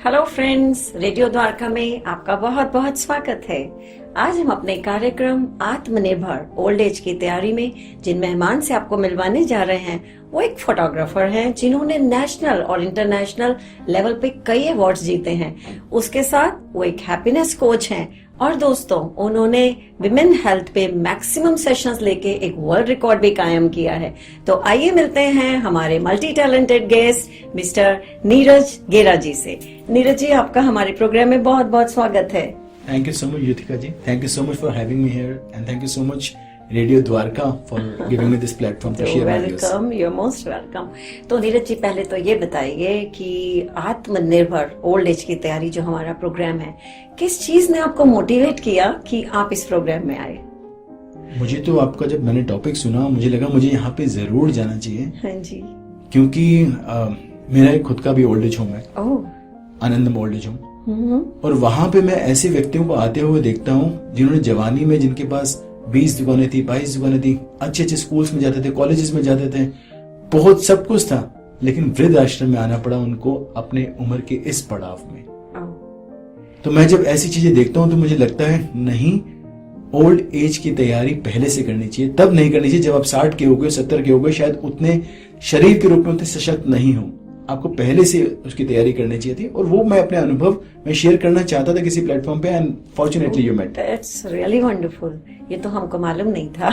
Hello friends, radio Dwarka में आपका बहुत बहुत स्वागत है। आज हम अपने कार्यक्रम आत्मनिर्भर ओल्ड एज की तैयारी में जिन मेहमान से आपको मिलवाने जा रहे हैं वो एक फोटोग्राफर हैं जिन्होंने नेशनल और इंटरनेशनल लेवल पे कई अवार्ड्स जीते हैं। उसके साथ वो एक हैप्पीनेस कोच हैं और दोस्तों उन्होंने विमेन हेल्थ पे मैक्सिमम सेशंस लेके एक वर्ल्ड रिकॉर्ड भी कायम किया है। तो आइए मिलते हैं हमारे multi talented guest mister Neeraj गेरा जी से। नीरज जी, आपका हमारे प्रोग्राम में बहुत बहुत स्वागत है। Thank you so much, Yuthika ji. Thank you so much for having me here, and thank you so much, Radio Dwarka, for giving me this platform to share my views. Welcome, you're most welcome। तो नीरज जी, पहले तो ये बताइए कि आत्मनिर्भर old age की तैयारी जो हमारा प्रोग्राम है, किस चीज ने आपको मोटिवेट किया कि आप इस प्रोग्राम में आए? मुझे तो आपका जब मैंने टॉपिक सुना मुझे लगा मुझे यहाँ पे जरूर जाना चाहिए। हाँ जी। क्योंकि मेरा एक खुद का भी ओल्ड एज होम है, आनंदम ओल्ड एज होम, और वहां पे मैं ऐसे व्यक्तियों को आते हुए देखता हूँ जिन्होंने जवानी में, जिनके पास 20 दुकानें थी, 22 दुकानें थी, अच्छे अच्छे स्कूल्स में जाते थे, कॉलेजेस में जाते थे, बहुत सब कुछ था, लेकिन वृद्ध आश्रम में आना पड़ा उनको अपने उम्र के इस पड़ाव में। तो मैं जब ऐसी चीजें देखता हूँ तो मुझे लगता है नहीं, ओल्ड एज की तैयारी पहले से करनी चाहिए। तब नहीं करनी चाहिए जब आप 60 के हो गए, 70 के हो गए, शायद उतने शरीर के रूप में उतने सशक्त नहीं हो। आपको पहले से उसकी तैयारी करनी चाहिए थी, और वो मैं अपने अनुभव में शेयर करना चाहता था किसी प्लेटफॉर्म पे, and fortunately you met. That's really wonderful. ये तो हमको मालूम नहीं था।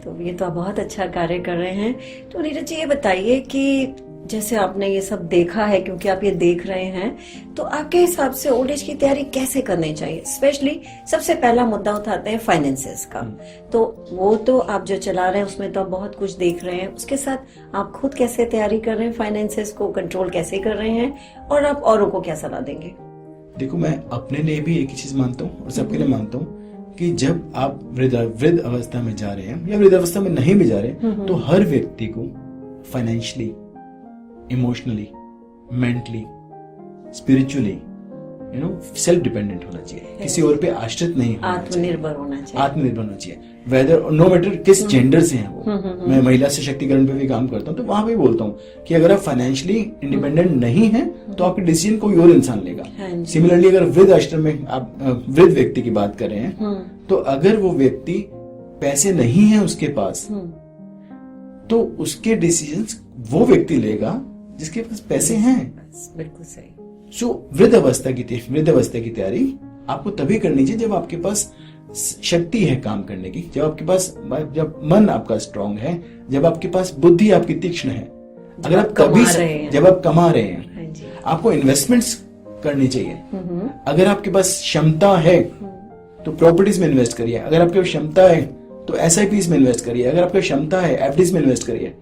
तो ये तो आप बहुत अच्छा कार्य कर रहे हैं। तो नीरज जी, ये बताइए कि जैसे आपने ये सब देखा है, क्योंकि आप ये देख रहे हैं, तो आपके हिसाब से ओल्ड एज की तैयारी कैसे करनी चाहिए? स्पेशली सबसे पहला मुद्दा उठाते हैं फाइनेंसेस का। तो वो तो आप जो चला रहे हैं उसमें तो आप बहुत कुछ देख रहे हैं, उसके साथ आप खुद कैसे तैयारी कर रहे हैं, फाइनेंसेस को कंट्रोल कैसे कर रहे हैं, और आप औरों को क्या सलाह देंगे? देखो, मैं अपने लिए भी एक ही चीज मानता हूँ और सबके लिए मानता हूँ कि जब आप वृद्ध अवस्था में जा रहे हैं या वृद्ध अवस्था में नहीं भी जा रहे, तो हर व्यक्ति को financially, emotionally, mentally, spiritually self dependent होना चाहिए, किसी और पे आश्रित नहीं होना, आत्मनिर्भर होना चाहिए। आत्मनिर्भर होना चाहिए, वेदर नो मैटर किस जेंडर से हैं वो। मैं महिला सशक्तिकरण पे भी काम करता हूँ, तो वहां भी बोलता हूँ कि अगर आप फाइनेंशियली इंडिपेंडेंट नहीं है तो आपके डिसीजन कोई और इंसान लेगा। सिमिलरली अगर वृद्ध आश्रम में आप वृद्ध व्यक्ति की बात कर रहे हैं, तो अगर वो व्यक्ति पैसे नहीं है उसके पास, तो उसके डिसीजंस वो व्यक्ति लेगा जिसके पास पैसे हैं। बिल्कुल सही। सो वृद्ध अवस्था की तैयारी आपको तभी करनी चाहिए जब आपके पास शक्ति है काम करने की, जब आपके पास, जब मन आपका स्ट्रांग है, जब आपके पास बुद्धि आपकी तीक्ष्ण है। अगर आप जब आप कमा रहे हैं, आपको इन्वेस्टमेंट्स करनी चाहिए। अगर आपके पास क्षमता है तो प्रॉपर्टीज में इन्वेस्ट करिए, अगर आपके पास क्षमता है तो SIPs में इन्वेस्ट करिए, अगर आपकी क्षमता है FDs में इन्वेस्ट करिए।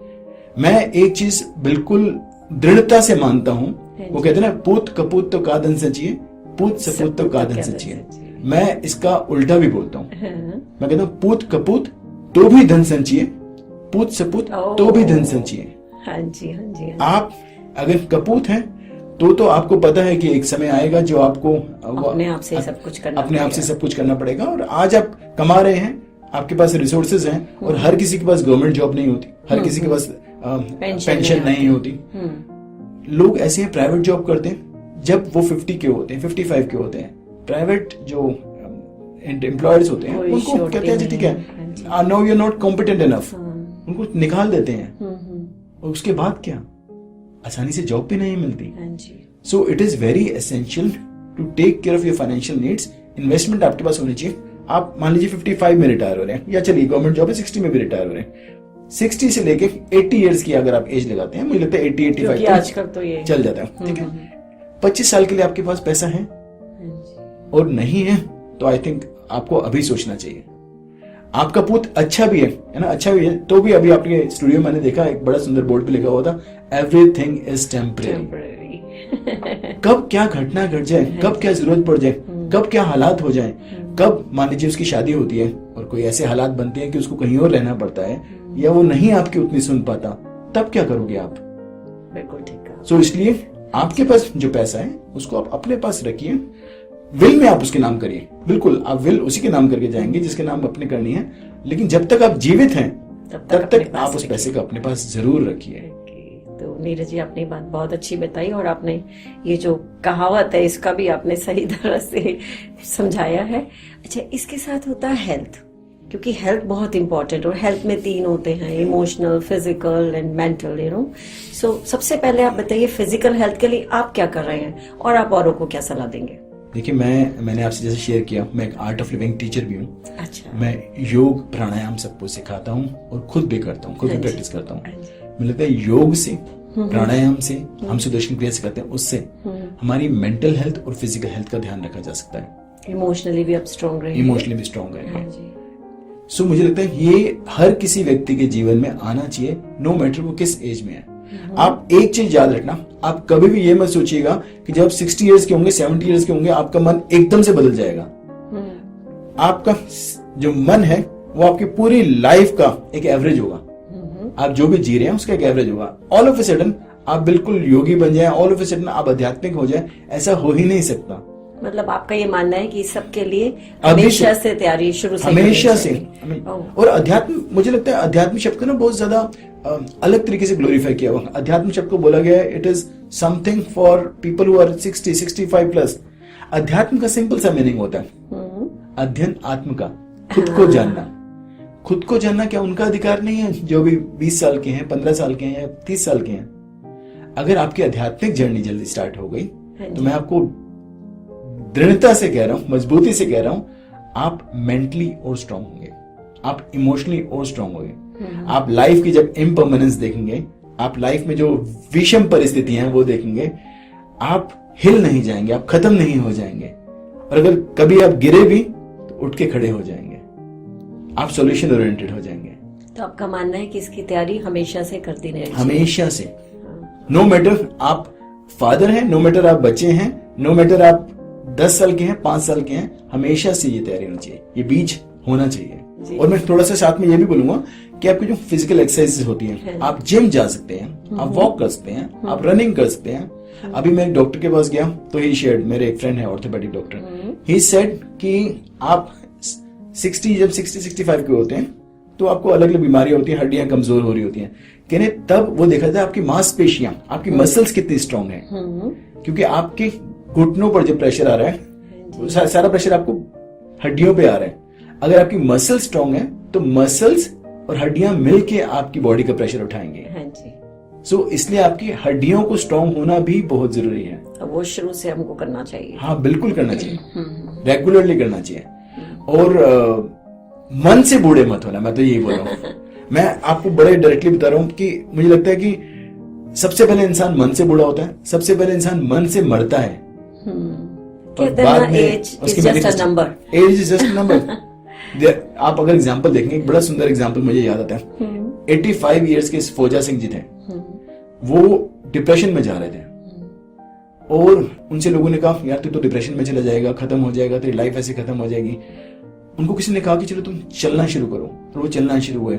मैं एक चीज बिल्कुल दृढ़ता से मानता हूं, वो कहते हैं ना, पूत कपूत तो का धन सचिए, पूत सपूत तो का धन सचिए। मैं इसका उल्टा भी बोलता हूँ। मैं कहता हूँ पूत कपूत तो भी धन संचिए, पूत सपूत तो भी धन संचिए। हाँ जी, हाँ जी। आप अगर कपूत हैं तो आपको पता है कि एक समय आएगा जो आपको अपने आप से सब कुछ करना पड़ेगा। और आज आप कमा रहे हैं, आपके पास रिसोर्सेज हैं, और हर किसी के पास गवर्नमेंट जॉब नहीं होती, हर किसी के पास पेंशन नहीं होती। लोग ऐसे हैं प्राइवेट जॉब करते हैं जब वो 50 के होते हैं, 55 के होते हैं। प्राइवेट जो एम्प्लॉयर्स होते हैं उनको कहते हैं ठीक है, no you are not competent enough, उनको निकाल देते हैं। और उसके बाद क्या, आसानी से जॉब भी नहीं मिलती। So it is very essential to take care of your financial needs. Investment आपके पास होनी चाहिए। आप मान लीजिए 55 में रिटायर हो रहे हैं, या चलिए गवर्नमेंट जॉब है 60 में भी रिटायर हो रहे हैं, 60 से लेके 80 इयर्स की अगर आप एज लगाते हैं, मुझे लगता है 80-85 आजकल तो ये चल जाता है। ठीक है, 25 साल के लिए आपके पास पैसा है और नहीं है तो आई थिंक आपको अभी सोचना चाहिए। आपका पूत अच्छा भी है ना, अच्छा भी है, तो भी अभी आपके स्टूडियो में मैंने देखा एक बड़ा सुंदर बोर्ड पे लिखा हुआ था, एवरीथिंग इज टेम्परेरी। कब क्या घटना घट जाए, कब क्या जरूरत पड़ जाए, कब क्या हालात हो जाए, कब मान लीजिए उसकी शादी होती है और कोई ऐसे हालात बनते हैं कि उसको कहीं और रहना पड़ता है, या वो नहीं आपकी उतनी सुन पाता, तब क्या करोगे आप? बिल्कुल ठीक है। सो इसलिए आपके पास जो पैसा है उसको आप अपने पास रखिए, विल में आप उसके नाम करिए। बिल्कुल आप विल उसी के नाम करके जाएंगे जिसके नाम अपने करनी है, लेकिन जब तक आप जीवित हैं तब तक आप उस पैसे को अपने पास जरूर रखिए। तो नीरज जी, आपने बात बहुत अच्छी बताई और आपने ये जो कहावत है इसका भी आपने सही तरह से समझाया है। अच्छा, इसके साथ होता है हेल्थ, क्योंकि हेल्थ बहुत इंपॉर्टेंट, और हेल्थ में 3 होते हैं, इमोशनल, फिजिकल एंड मेंटल, सो सबसे पहले आप बताइए फिजिकल हेल्थ के लिए आप क्या कर रहे हैं और आप औरों को क्या सलाह देंगे? देखिए, मैंने आपसे जैसे शेयर किया, मैं एक आर्ट ऑफ लिविंग टीचर भी हूँ। अच्छा। मैं योग प्राणायाम सबको सिखाता हूँ और खुद भी करता हूँ, खुद भी प्रैक्टिस करता हूँ। मुझे लगता है योग से, प्राणायाम से, हम सुदर्शन क्रिया सिखाते हैं, उससे हमारी मेंटल हेल्थ और फिजिकल हेल्थ का ध्यान रखा जा सकता है। इमोशनली भी आप स्ट्रांग रहेंगे। इमोशनली भी स्ट्रांग रहेंगे। सो मुझे लगता है ये हर किसी व्यक्ति के जीवन में आना चाहिए, नो मैटर वो किस एज में है। आप एक चीज याद रखना, आप कभी भी ये मत सोचिएगा कि जब 60 इयर्स के होंगे, 70 इयर्स के होंगे, आपका मन एकदम से बदल जाएगा। आपका जो मन है वो आपकी पूरी लाइफ का एक एवरेज होगा। आप जो भी जी रहे हैं उसका एक एवरेज होगा। ऑल ऑफ ए सडन आप बिल्कुल योगी बन जाए, ऑल ऑफ ए सडन आप आध्यात्मिक हो जाए, ऐसा हो ही नहीं सकता। मतलब आपका ये मानना है कि सबके लिए हमेशा से तैयारी शुरू से, हमेशा से। और अध्यात्म, मुझे लगता है अध्यात्म शब्द को ना बहुत ज्यादा अलग तरीके से ग्लोरीफाई किया हुआ। अध्यात्म शब्द को बोला गया है it is something for people who are 60, 65 plus. अध्यात्म का सिंपल सा मीनिंग होता है अध्ययन आत्म का, खुद को जानना। खुद को जानना क्या उनका अधिकार नहीं है जो भी 20 साल के हैं, 15 साल के हैं या 30 साल के हैं? अगर आपकी आध्यात्मिक जर्नी जल्दी स्टार्ट हो गई तो मैं आपको दृढ़ता से कह रहा हूं, मजबूती से कह रहा हूं, आप मेंटली और स्ट्रांग होंगे, आप इमोशनली और स्ट्रांग होंगे। आप लाइफ की जब इम्परमानेंस देखेंगे, आप लाइफ में जो विषम परिस्थितियां हैं वो देखेंगे, आप हिल नहीं जाएंगे, आप खत्म नहीं हो जाएंगे। और अगर कभी आप गिरे भी तो उठ के खड़े हो जाएंगे, आप सॉल्यूशन ओरिएंटेड हो जाएंगे। तो आपका मानना है कि इसकी तैयारी हमेशा से करती रहनी चाहिए? हमेशा से। नो मैटर आप फादर हैं, नो मैटर आप बच्चे हैं, नो मैटर आप 10 साल के हैं, 5 साल के हैं, हमेशा से ये तैयारी होनी चाहिए, ये बीज होना चाहिए। और मैं थोड़ा सा साथ में ये भी बोलूंगा कि आपकी जो फिजिकल एक्सरसाइजेस होती हैं, आप जिम जा सकते हैं, आप वॉक कर सकते हैं, आप रनिंग कर सकते हैं। अभी मैं एक डॉक्टर के पास गया तो ही शेयर्ड, मेरे एक फ्रेंड है ऑर्थोपेडिक डॉक्टर, ही सेड कि आप 60-65 के होते हैं तो आपको अलग अलग बीमारियां होती हैं, हड्डियां कमजोर हो रही होती हैं। कहने तब वो देखा था आपकी मांसपेशियां, आपकी मसल्स कितनी स्ट्रांग है, क्योंकि आपके घुटनों पर जो प्रेशर आ रहा है सारा प्रेशर आपको हड्डियों पे आ रहा है। अगर आपकी मसल स्ट्रांग है तो मसल्स और हड्डियां मिलके आपकी बॉडी का प्रेशर उठाएंगे। हाँ जी। सो इसलिए आपकी हड्डियों को स्ट्रांग होना भी बहुत जरूरी है। वो शुरू से हमको करना चाहिए। हाँ, बिल्कुल करना चाहिए, रेगुलरली करना चाहिए। और मन से बूढ़े मत होना, मैं तो यही बोल रहा हूँ। मैं आपको बड़े डायरेक्टली बता रहा हूँ कि मुझे लगता है कि सबसे पहले इंसान मन से बूढ़ा होता है, सबसे पहले इंसान मन से मरता है। और बाद में age is just a number. Age is just a number. आप अगर एग्जांपल देखेंगे, एक बड़ा सुंदर एग्जांपल मुझे याद आता है। 85 इयर्स के फौजा सिंह जी थे, वो डिप्रेशन में जा रहे थे और उनसे लोगों ने कहा यार तू तो डिप्रेशन में चला जाएगा, खत्म हो जाएगा, तेरी लाइफ ऐसे खत्म हो जाएगी। उनको किसी ने कहा कि चलो तुम चलना शुरू करो, और वो चलना शुरू हुए,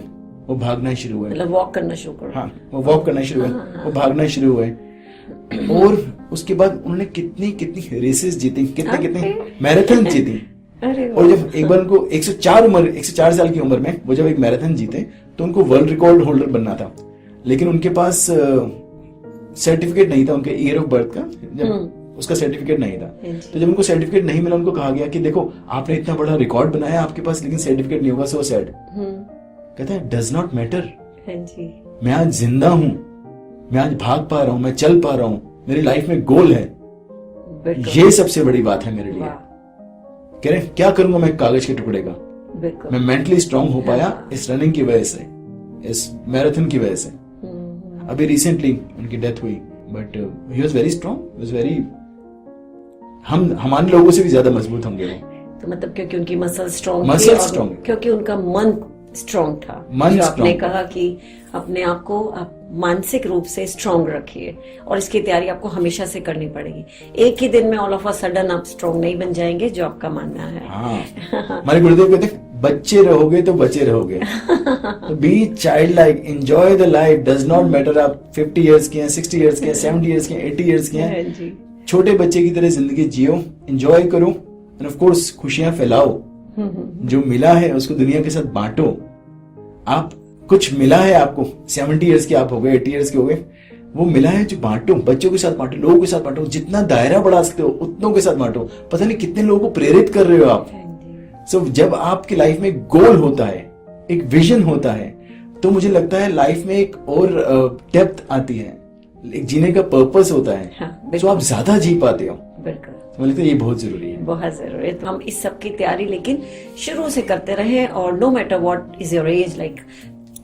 वो भागना शुरू हुए, मतलब वॉक करना शुरू करो। हाँ, वो वॉक करना शुरू हुए, वो भागना शुरू हुए। और उसके बाद उन्होंने कितनी रेसेस जीती, कितने मैराथन जीती। और जब एक बार उनको 104 साल की उम्र में वो जब एक मैराथन जीते तो उनको वर्ल्ड रिकॉर्ड होल्डर बनना था, लेकिन उनके पास सर्टिफिकेट नहीं था, उनके ईयर ऑफ बर्थ का जब उसका सर्टिफिकेट नहीं था। तो जब उनको सर्टिफिकेट नहीं मिला, उनको कहा गया कि देखो आपने इतना बड़ा रिकॉर्ड बनाया आपके पास, लेकिन सर्टिफिकेट नहीं होगा। So sad. कहते हैं डज नॉट मैटर, मैं आज जिंदा हूं, मैं आज भाग पा रहा हूं, मैं चल पा रहा हूं, मेरी लाइफ में गोल है, ये सबसे बड़ी बात है मेरे लिए। कह रहे क्या करूंगा मैं कागज के टुकड़े का, मैं मेंटली स्ट्रांग हो पाया इस रनिंग की वजह से, इस मैराथन की वजह से। अभी रिसेंटली उनकी डेथ हुई, but he was very strong, was very, हम हमारे लोगों से भी ज्यादा मजबूत होंगे वो। तो मतलब क्योंकि उनकी मसल स्ट्रांग, क्योंकि उनका मन स्ट्रांग था। जो आपने कहा कि अपने आप को आप मानसिक रूप से स्ट्रांग रखिए, और इसकी तैयारी आपको हमेशा से करनी पड़ेगी। एक ही दिन में ऑल ऑफ अ सडन आप स्ट्रांग नहीं बन जाएंगे, जो आपका मानना है। हाँ, हमारे गुरुदेव कहते बच्चे रहोगे तो बचे रहोगे। तो B child like, enjoy the life, does not matter आप 50 इयर्स के हैं, 60 इयर्स के हैं, 70 इयर्स के हैं, 80 इयर्स के हैं। छोटे बच्चे की तरह जिंदगी जियो, एंजॉय करो, एंड ऑफ कोर्स खुशियां फैलाओ। जो मिला है उसको दुनिया के साथ बांटो। आप कुछ मिला है आपको, 70 इयर्स के आप हो गए, 80 इयर्स के हो गए, वो मिला है जो बांटो, बच्चों के साथ बांटो, लोगों के साथ बांटो, जितना दायरा बढ़ा सकते हो उतनों के साथ बांटो। पता नहीं कितने लोगों को प्रेरित कर रहे हो आप। सो जब आपकी लाइफ में गोल होता है, एक विजन होता है, तो मुझे लगता है लाइफ में एक और डेप्थ आती है, एक जीने का पर्पस होता है। हाँ, तो आप ज्यादा जी पाते हो। बिल्कुल, मुझे लगता है ये बहुत जरूरी है। बहुत जरूरी है। तो हम इस सब की तैयारी लेकिन शुरू से करते रहे, और no matter what is your age, like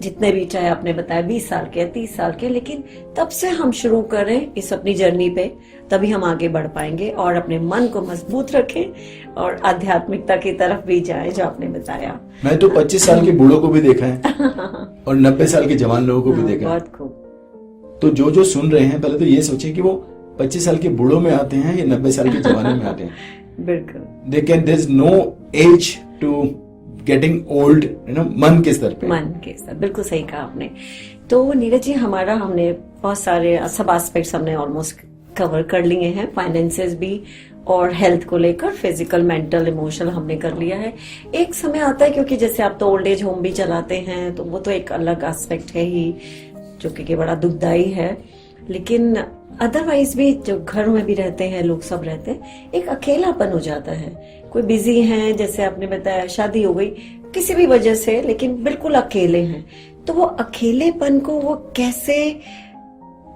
जितने भी, चाहे आपने बताया 20 साल के 30 साल के, लेकिन तब से हम शुरू करें इस अपनी जर्नी पे, तभी हम आगे बढ़ पाएंगे और अपने मन को मजबूत रखें और आध्यात्मिकता की तरफ भी जाए, जो आपने बताया। मैं तो 25 साल के बूढ़ों को भी देखा है और 90 साल के जवान लोगों को भी देखा है। बहुत खूब। तो जो सुन रहे हैं, पहले तो ये सोचें कि वो 25 साल के बूढ़ों में आते हैं या 90 साल के जवानों में आते हैं। बिल्कुल, there is no age to getting old, मन के स्तर पे। मन के स्तर, बिल्कुल सही कहा आपने। तो नीरज जी, हमने बहुत सारे सब एस्पेक्ट्स हमने ऑलमोस्ट कवर कर लिए हैं, फाइनेंसेस भी और हेल्थ को लेकर, फिजिकल, मेंटल, इमोशनल हमने कर लिया है। एक समय आता है, क्योंकि जैसे आप तो ओल्ड एज होम भी चलाते हैं, तो वो तो एक अलग एस्पेक्ट है ही, जो कि बड़ा दुखदाई है। लेकिन अदरवाइज भी जो घरों में भी रहते हैं लोग, सब रहते हैं, एक अकेलापन हो जाता है। कोई बिजी है, जैसे आपने बताया शादी हो गई किसी भी वजह से, लेकिन बिल्कुल अकेले हैं, तो वो अकेलेपन को वो कैसे,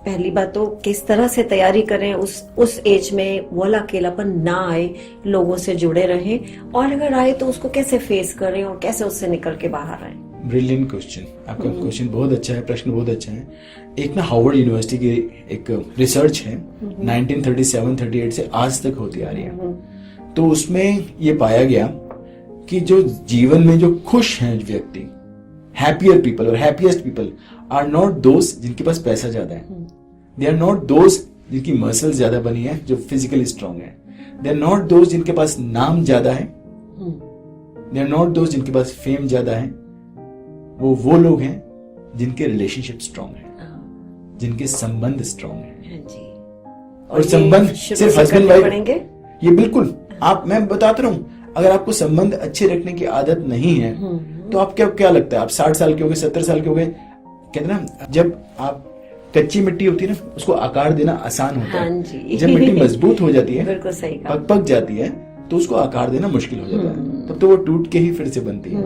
पहली बात तो किस तरह से तैयारी करें उस एज में वो अकेलापन ना आए, लोगों से जुड़े रहें, और अगर आए तो उसको कैसे फेस करें और कैसे उससे निकल के बाहर आए। ब्रिलियंट क्वेश्चन, आपका क्वेश्चन बहुत अच्छा है, प्रश्न बहुत अच्छा है। एक ना हार्वर्ड यूनिवर्सिटी की एक रिसर्च है, 1937-38 से आज तक होती आ रही है। तो उसमें ये पाया गया कि जो जीवन में जो खुश हैं व्यक्ति, हैप्पियर पीपल और हैप्पीएस्ट पीपल आर नॉट दोस्त जिनके पास पैसा ज्यादा है, दे आर नॉट दोस्त जिनकी मसल्स ज्यादा बनी है, जो फिजिकली स्ट्रांग है, दे आर नॉट दोस्त जिनके पास नाम ज्यादा है, दे आर नॉट दोस्त जिनके पास फेम ज्यादा है। वो लोग हैं जिनके रिलेशनशिप स्ट्रांग है, जिनके संबंध स्ट्रांग है। और संबंध सिर्फ हस्बैंड वाइफ, ये बिल्कुल मैं बताता रहा हूं, अगर आपको संबंध अच्छे रखने की आदत नहीं है, तो आप क्या लगता है, आप 60 साल के हो गए, 70 साल के हो गए, कहते ना, जब आप कच्ची मिट्टी होती है ना, उसको आकार देना आसान होता है। जब मिट्टी मजबूत हो जाती है, बिल्कुल सही कहा, पक जाती है, तो उसको आकार देना मुश्किल हो जाता है, तब तो वो टूट के ही फिर से बनती है।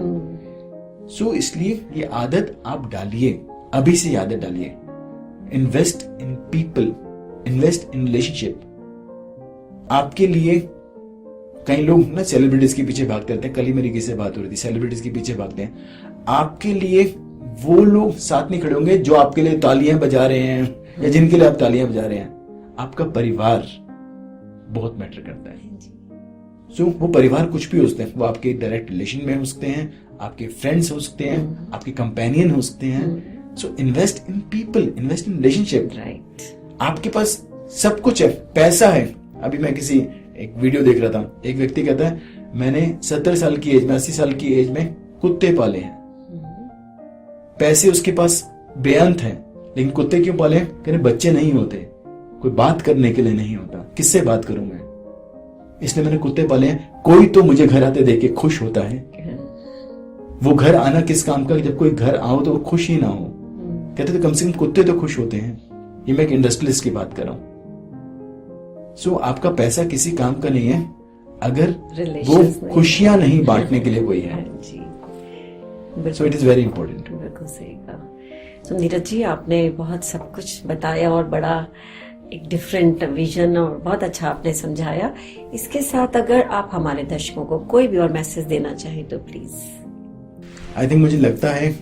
सो इसलिए ये आदत आप डालिए, अभी से आदत डालिए। Invest in people, invest in relationship. आपके लिए कई लोग ना सेलिब्रिटीज के पीछे भागते रहते हैं, कल ही मेरी किसी से बात हो रही थी, सेलिब्रिटीज के पीछे भागते हैं। आपके लिए वो लोग साथ नहीं खड़े होंगे जो आपके लिए तालियां बजा रहे हैं या जिनके लिए आप तालियां बजा रहे हैं। आपका परिवार बहुत मैटर करता है। सो वो परिवार कुछ भी हो सकते हैं, वो आपके डायरेक्ट रिलेशन में हो सकते हैं, आपके फ्रेंड्स हो सकते हैं, आपके कंपेनियन हो सकते हैं। So invest in people, invest in relationship. Right, आपके पास सब कुछ है, पैसा है। अभी मैं किसी एक वीडियो देख रहा था, एक व्यक्ति कहता है मैंने 70 साल की एज में, 80 साल की एज में कुत्ते पाले हैं। पैसे उसके पास बेअंत हैं, लेकिन कुत्ते क्यों पाले? कहते बच्चे नहीं होते, कोई बात करने के लिए नहीं होता, किससे बात करूं मैं, इसलिए मैंने कुत्ते पाले हैं। कोई तो मुझे घर आते देख के खुश होता है। वो घर आना किस काम का, जब कोई घर आओ तो वो खुश ही ना हो। कहते तो कम से कम कुत्ते तो खुश होते हैं। ये मैं एक इंडस्ट्रियलिस्ट की बात कर रहा हूं। सो आपका पैसा किसी काम का नहीं है अगर वो खुशियां नहीं बांटने के लिए कोई है। सो इट इज वेरी इंपॉर्टेंट। बिल्कुल सही कहा। तो नीरज जी, आपने बहुत सब कुछ बताया और बड़ा एक डिफरेंट विजन और बहुत अच्छा आपने समझाया। इसके साथ अगर आप हमारे दर्शकों को कोई भी और मैसेज देना चाहें तो प्लीज। आई थिंक मुझे लगता है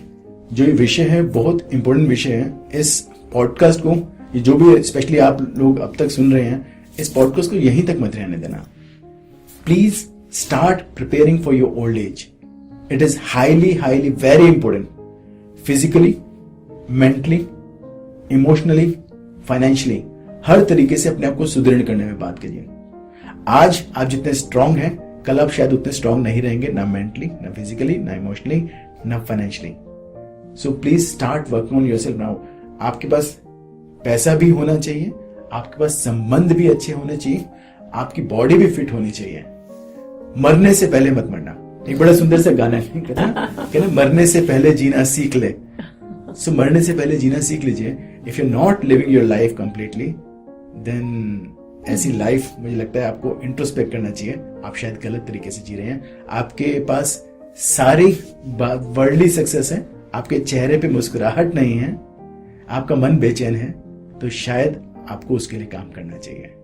जो ये विषय है बहुत इंपॉर्टेंट विषय है। इस पॉडकास्ट को, ये जो भी स्पेशली आप लोग अब तक सुन रहे हैं, इस पॉडकास्ट को यहीं तक मत रहने देना। Please start preparing for your old age. It is highly very important. Physically, mentally, emotionally, financially, हर तरीके से अपने आप को सुदृढ़ करने में बात कीजिए। आज आप जितने स्ट्रांग हैं, कल आप शायद उतने स्ट्रांग नहीं रहेंगे, ना मेंटली, ना फिजिकली, ना इमोशनली, ना financially. So please start working on yourself now. आपके पास पैसा भी होना चाहिए, आपके पास संबंध भी अच्छे होने चाहिए, आपकी बॉडी भी फिट होनी चाहिए। मरने से पहले मत मरना। एक बड़ा सुंदर सा गाना है, कहना मरने से पहले जीना सीख ले। सो मरने से पहले जीना सीख लीजिए. If you are not living your life completely, then ऐसी लाइफ मुझे लगता है आपको इंट्रोस्पेक्ट करना चाहिए. आप शायद गलत तरीके से जी रहे हैं. आपके पास सारी वर्ल्डली सक्सेस है, आपके चेहरे पे मुस्कुराहट नहीं है, आपका मन बेचैन है, तो शायद आपको उसके लिए काम करना चाहिए.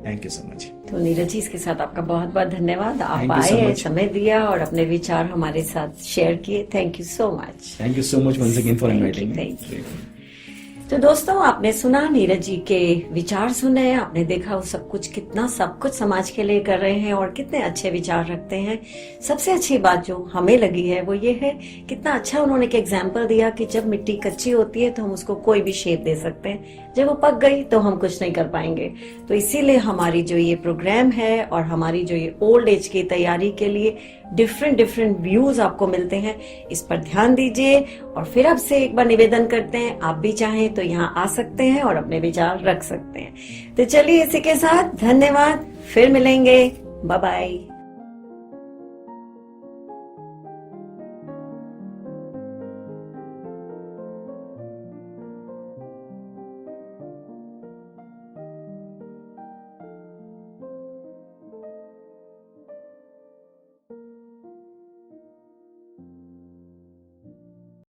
Thank you so much. तो नीरज जी, इसके साथ आपका बहुत बहुत धन्यवाद. आप Thank you so आए, much. समय दिया और अपने विचार हमारे साथ शेयर किए. Thank you so much. Thank you so much once again for Thank you, inviting thank me. तो दोस्तों, आपने सुना नीरज जी के विचार सुने, आपने देखा वो सब कुछ समाज के लिए कर रहे हैं और कितने अच्छे विचार रखते हैं. सबसे अच्छी बात जो हमें लगी है वो ये है, कितना अच्छा उन्होंने एक एग्जाम्पल दिया कि जब मिट्टी कच्ची होती है तो हम उसको कोई भी शेप दे सकते हैं, जब वो पक गई तो हम कुछ नहीं कर पाएंगे. तो इसीलिए हमारी जो ये प्रोग्राम है और हमारी जो ये ओल्ड एज की तैयारी के लिए डिफरेंट व्यूज आपको मिलते हैं, इस पर ध्यान दीजिए. और फिर आपसे एक बार निवेदन करते हैं, आप भी चाहें तो यहाँ आ सकते हैं और अपने विचार रख सकते हैं. तो चलिए, इसी के साथ धन्यवाद. फिर मिलेंगे. Bye bye.